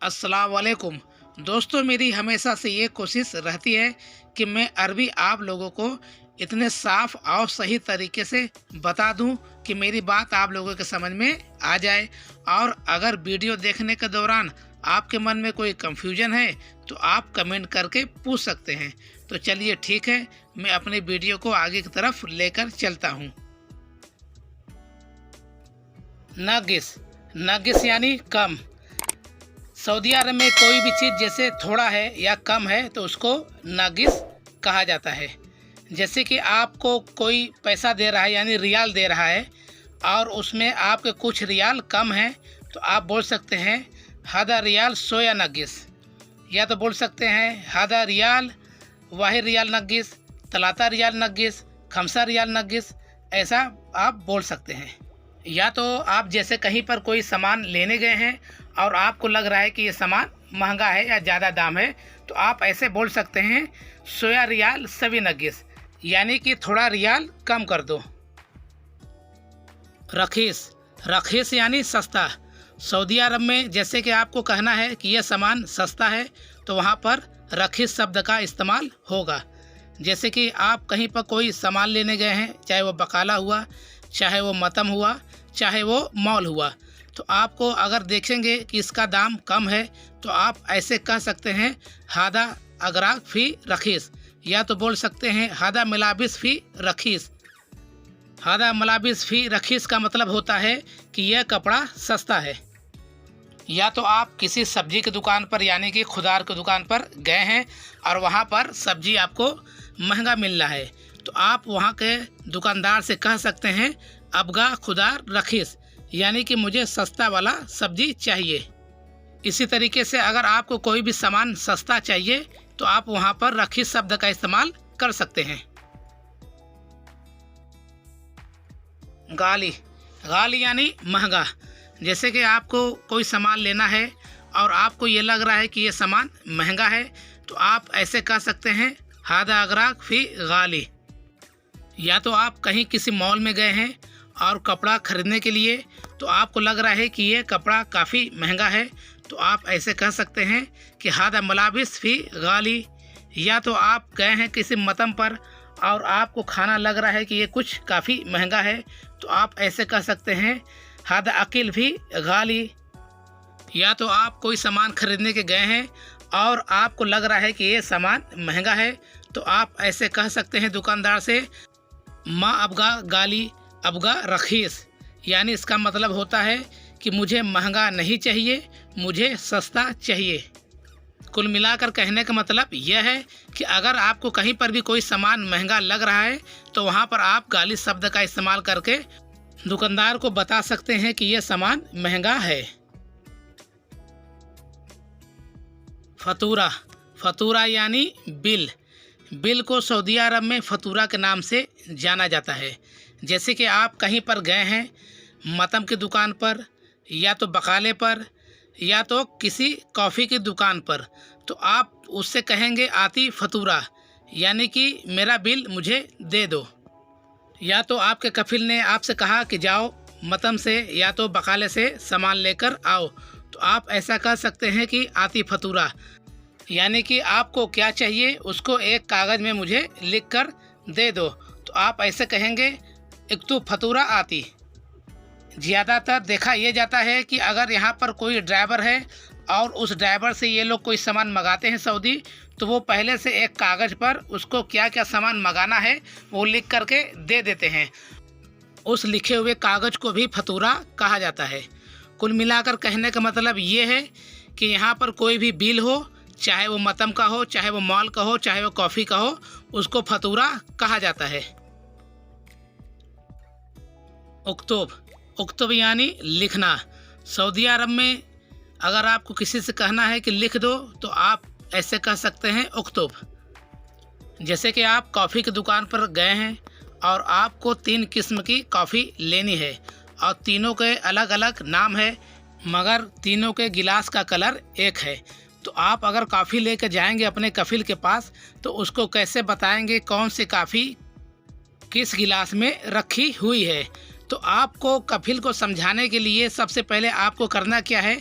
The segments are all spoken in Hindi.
अस्सलाम वालेकुम। दोस्तों, मेरी हमेशा से ये कोशिश रहती है कि मैं अरबी आप लोगों को इतने साफ और सही तरीके से बता दूं कि मेरी बात आप लोगों के समझ में आ जाए। और अगर वीडियो देखने के दौरान आपके मन में कोई कंफ्यूजन है तो आप कमेंट करके पूछ सकते हैं। तो चलिए ठीक है, मैं अपनी वीडियो को आगे की तरफ लेकर चलता हूँ। नगिस नगिस यानी कम। सऊदी अरब में कोई भी चीज़ जैसे थोड़ा है या कम है तो उसको नागिस कहा जाता है। जैसे कि आपको कोई पैसा दे रहा है यानी रियाल दे रहा है और उसमें आपके कुछ रियाल कम है तो आप बोल सकते हैं हादा रियाल सोया नगिस, या तो बोल सकते हैं हादा रियाल वाहिद रियाल नगिस, तलाता रियाल नगिस, खमसा रियाल नगिस, ऐसा आप बोल सकते हैं। या तो आप जैसे कहीं पर कोई सामान लेने गए हैं और आपको लग रहा है कि ये सामान महंगा है या ज़्यादा दाम है तो आप ऐसे बोल सकते हैं सोया रियाल सवी नगिस, यानी कि थोड़ा रियाल कम कर दो। रखीस रखीस यानी सस्ता। सऊदी अरब में जैसे कि आपको कहना है कि यह सामान सस्ता है तो वहाँ पर रखीस शब्द का इस्तेमाल होगा। जैसे कि आप कहीं पर कोई सामान लेने गए हैं, चाहे वो बकाला हुआ, चाहे वो मतम हुआ, चाहे वो मॉल हुआ, तो आपको अगर देखेंगे कि इसका दाम कम है तो आप ऐसे कह सकते हैं हादा अगराक फ़ी रखीस, या तो बोल सकते हैं हादा मलाबिस फ़ी रखीस। हादा मलाबिस फ़ी रखीस का मतलब होता है कि यह कपड़ा सस्ता है। या तो आप किसी सब्जी की दुकान पर यानी कि खुदार की दुकान पर गए हैं और वहाँ पर सब्जी आपको महंगा मिल रहा है तो आप वहाँ के दुकानदार से कह सकते हैं अबगा खुदार रखीस, यानी कि मुझे सस्ता वाला सब्जी चाहिए। इसी तरीके से अगर आपको कोई भी सामान सस्ता चाहिए तो आप वहाँ पर रखीस शब्द का इस्तेमाल कर सकते हैं। गाली गाली यानी महंगा। जैसे कि आपको कोई सामान लेना है और आपको ये लग रहा है कि ये सामान महंगा है तो आप ऐसे कह सकते हैं हादा अगराक फ़ी गाली। या तो आप कहीं किसी मॉल में गए हैं और कपड़ा खरीदने के लिए तो आपको लग रहा है कि ये कपड़ा काफ़ी महंगा है तो आप ऐसे कह सकते हैं कि हादा मलाबिस फ़ी गाली। या तो आप गए हैं किसी मतम पर और आपको खाना लग रहा है कि ये कुछ काफ़ी महंगा है तो आप ऐसे कह सकते हैं हादा अकिल फ़ी गाली। या तो आप कोई सामान खरीदने के गए हैं और आपको लग रहा है कि ये सामान महंगा है तो आप ऐसे कह सकते हैं दुकानदार से माँ अबगा गाली अबगा रखीस, यानी इसका मतलब होता है कि मुझे महंगा नहीं चाहिए, मुझे सस्ता चाहिए। कुल मिलाकर कहने का मतलब यह है कि अगर आपको कहीं पर भी कोई सामान महंगा लग रहा है तो वहाँ पर आप गाली शब्द का इस्तेमाल करके दुकानदार को बता सकते हैं कि यह सामान महंगा है। फतूरा फतूरा यानी बिल। बिल को सऊदी अरब में फतूरा के नाम से जाना जाता है। जैसे कि आप कहीं पर गए हैं मतम की दुकान पर या तो बकाले पर या तो किसी कॉफ़ी की दुकान पर तो आप उससे कहेंगे आती फतूरा, यानी कि मेरा बिल मुझे दे दो। या तो आपके कफिल ने आपसे कहा कि जाओ मतम से या तो बकाले से सामान लेकर आओ तो आप ऐसा कह सकते हैं कि आती फतूरा, यानी कि आपको क्या चाहिए उसको एक कागज़ में मुझे लिख कर दे दो तो आप ऐसे कहेंगे एक तो फतूरा आती। ज़्यादातर देखा यह जाता है कि अगर यहाँ पर कोई ड्राइवर है और उस ड्राइवर से ये लोग कोई सामान मंगाते हैं सऊदी तो वो पहले से एक कागज़ पर उसको क्या क्या सामान मंगाना है वो लिख करके दे देते हैं। उस लिखे हुए कागज़ को भी फतूरा कहा जाता है। कुल मिलाकर कहने का मतलब ये है कि यहाँ पर कोई भी बिल हो, चाहे वो मतम का हो, चाहे वो मॉल का हो, चाहे वो कॉफ़ी का हो, उसको फतूरा कहा जाता है। उक्तुब उक्तुब यानी लिखना। सऊदी अरब में अगर आपको किसी से कहना है कि लिख दो तो आप ऐसे कह सकते हैं उक्तुब। जैसे कि आप कॉफ़ी की दुकान पर गए हैं और आपको 3 किस्म की कॉफ़ी लेनी है और तीनों के अलग अलग नाम है मगर तीनों के गिलास का कलर एक है तो आप अगर कॉफ़ी लेकर जाएंगे अपने कफिल के पास तो उसको कैसे बताएंगे कौन सी कॉफ़ी किस गिलास में रखी हुई है। तो आपको कफिल को समझाने के लिए सबसे पहले आपको करना क्या है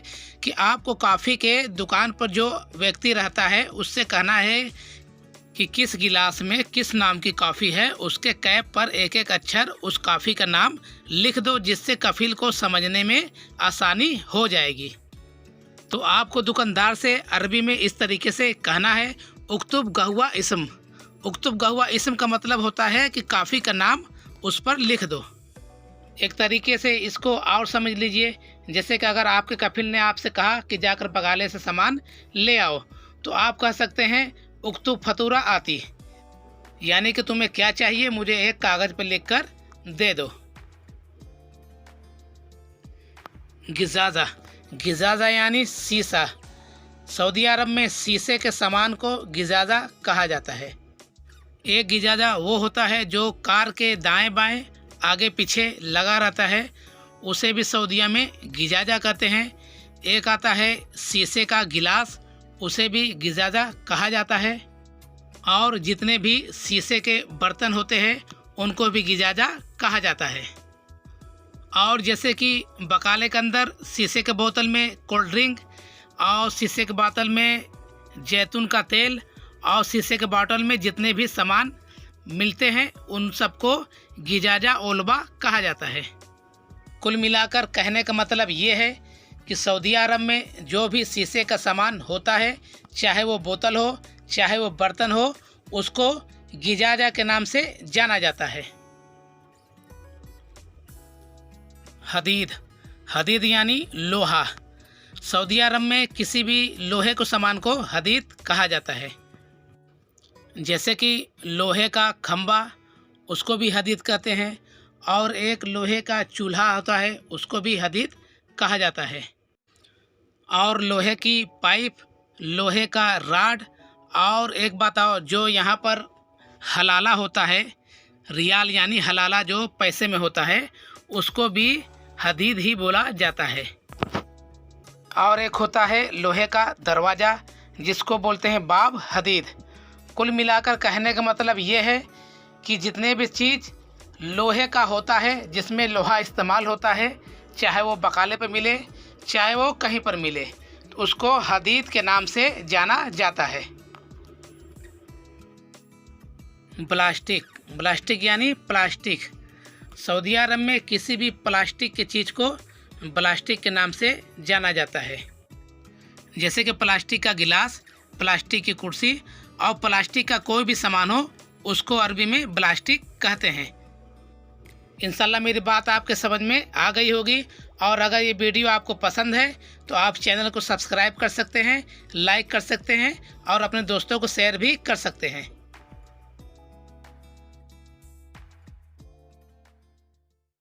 कि आपको कॉफ़ी के दुकान पर जो व्यक्ति रहता है उससे कहना है कि किस गिलास में किस नाम की कॉफ़ी है, उसके कैप पर एक एक अक्षर उस कॉफ़ी का नाम लिख दो, जिससे कफिल को समझने में आसानी हो जाएगी। तो आपको दुकानदार से अरबी में इस तरीके से कहना है, उक्तुब गहुआ इसम। उक्तुब गहुआ इसम का मतलब होता है कि कॉफ़ी का नाम उस पर लिख दो। एक तरीके से इसको और समझ लीजिए, जैसे कि अगर आपके कफिल ने आपसे कहा कि जाकर बगाले से सामान ले आओ, तो आप कह सकते हैं उक्तुब फतूरा आती, यानी कि तुम्हें क्या चाहिए मुझे एक कागज़ पर लिखकर दे दो। गिजाजा, गिजाजा यानी शीशा। सऊदी अरब में शीशे के सामान को गिजाजा कहा जाता है। एक गिजाजा वो होता है जो कार के दाएं बाएं आगे पीछे लगा रहता है, उसे भी सऊदीया में गिजाजा कहते हैं। एक आता है शीशे का गिलास, उसे भी गिजाजा कहा जाता है। और जितने भी शीशे के बर्तन होते हैं उनको भी गिजाजा कहा जाता है। और जैसे कि बकाले के अंदर शीशे के बोतल में कोल्ड ड्रिंक, और शीशे के बोतल में जैतून का तेल, और शीशे के बोतल में जितने भी सामान मिलते हैं उन सबको गिजाजा ओलबा कहा जाता है। कुल मिलाकर कहने का मतलब ये है कि सऊदी अरब में जो भी शीशे का सामान होता है, चाहे वो बोतल हो चाहे वो बर्तन हो, उसको गिजाजा के नाम से जाना जाता है। हदीद, हदीद यानी लोहा। सऊदी अरब में किसी भी लोहे को सामान को हदीद कहा जाता है। जैसे कि लोहे का खंबा, उसको भी हदीद कहते हैं, और एक लोहे का चूल्हा होता है उसको भी हदीद कहा जाता है। और लोहे की पाइप, लोहे का राड, और एक बात और, जो यहाँ पर हलाला होता है, रियाल यानी हलाला जो पैसे में होता है, उसको भी हदीद ही बोला जाता है। और एक होता है लोहे का दरवाज़ा, जिसको बोलते हैं बाब हदीद। कुल मिलाकर कहने का मतलब ये है कि जितने भी चीज़ लोहे का होता है, जिसमें लोहा इस्तेमाल होता है, चाहे वो बकाले पे मिले चाहे वो कहीं पर मिले, तो उसको हदीद के नाम से जाना जाता है। प्लास्टिक, प्लास्टिक यानी प्लास्टिक। सऊदी अरब में किसी भी प्लास्टिक की चीज़ को प्लास्टिक के नाम से जाना जाता है। जैसे कि प्लास्टिक का गिलास, प्लास्टिक की कुर्सी, और प्लास्टिक का कोई भी सामान हो उसको अरबी में प्लास्टिक कहते हैं। इंशाल्लाह मेरी बात आपके समझ में आ गई होगी। और अगर ये वीडियो आपको पसंद है तो आप चैनल को सब्सक्राइब कर सकते हैं, लाइक कर सकते हैं, और अपने दोस्तों को शेयर भी कर सकते हैं।